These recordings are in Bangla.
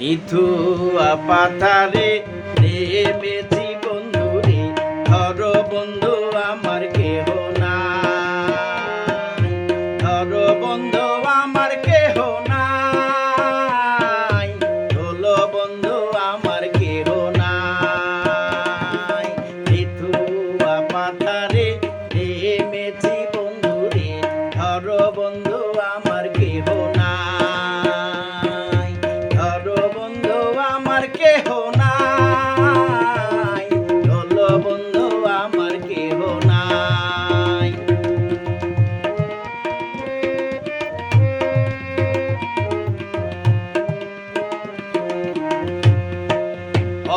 নিথুয়া পাথারে নেমেছি বন্ধু রে, ধরো বন্ধু আমার কেহ নাই, ধরো বন্ধু আমার কেহ নাই, ধরো বন্ধু আমার কেহ নাই। নিথুয়া পাথারে নেমেছি বন্ধু রে, ধরো বন্ধু আমার কেহ নাই, ধরো বন্ধু আমার কেহ নাই, ধরো বন্ধু আমার কেহ নাই।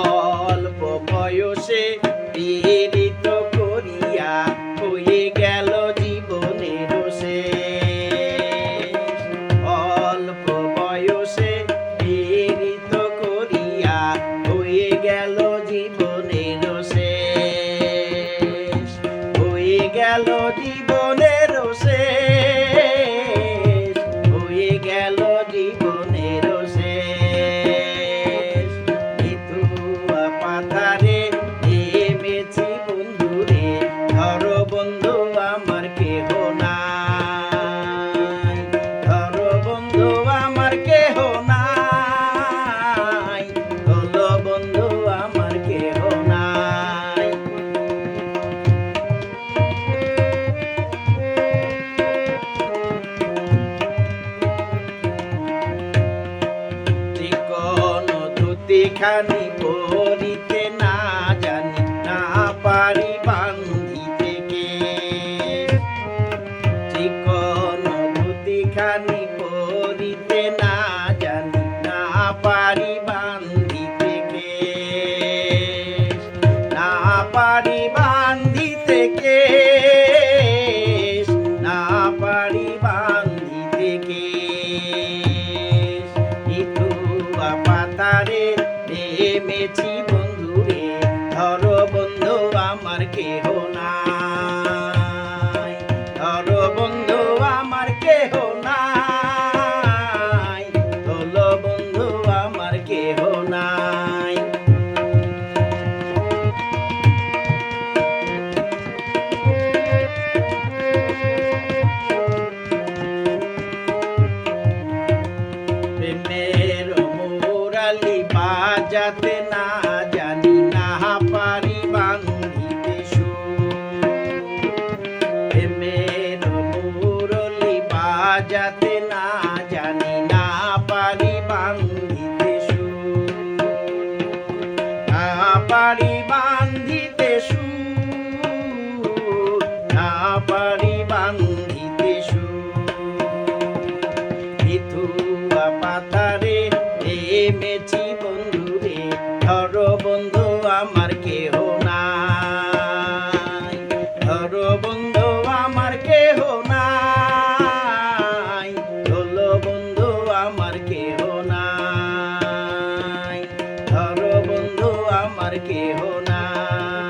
অল্প বয়সে পীড়িত করিয়া হয়ে গেল জীবনের শেষ, অল্প বয়সে পীড়িত করিয়া হয়ে গেল জীবনের শেষ, হয়ে গেল জীবনের শেষ, হয়ে গেল জীবনের শেষ। নিথুয়া পাথারে নেমেছি বন্ধু রে, ধরো বন্ধু আমার কেহ নাই, ধরো বন্ধু আমার কেহ নাই, ধরো বন্ধু আমার কেহ নাই। চিকন ধুতিখানি পরিতে না জানি, না পারি বান্ধিতে কেশ, চিকন ধুতিখানি পরিতে না জানি, না পারি বান্ধিতে কেশ, না পারি বান্ধিতে কেশ, না পারি বান্ধিতে কেশ। নিথুয়া পাথারে নেমেছি বন্ধু রে, ধরো বন্ধু আমার কেহ নাই, ধরো বন্ধু আমার কেহ নাই, ধরো বন্ধু আমার কেহ নাই। প্রেমের মুরালি বাজাতে না জানি, না পারি বান্ধিতে সুর, প্রেমের মুরলি বাজাতে না জানি, না পারি বান্ধিতে সুর, না পারি বান্ধিতে সুর, না পারি বান্ধিতে সুর। নিথুয়া পাথারে নেমেছি বন্ধু রে, ধরো বন্ধু আমার কেহ নাই, ধরো বন্ধু আমার কেহ নাই, ধরো বন্ধু আমার কেহ নাই, ধরো বন্ধু আমার কেহ নাই।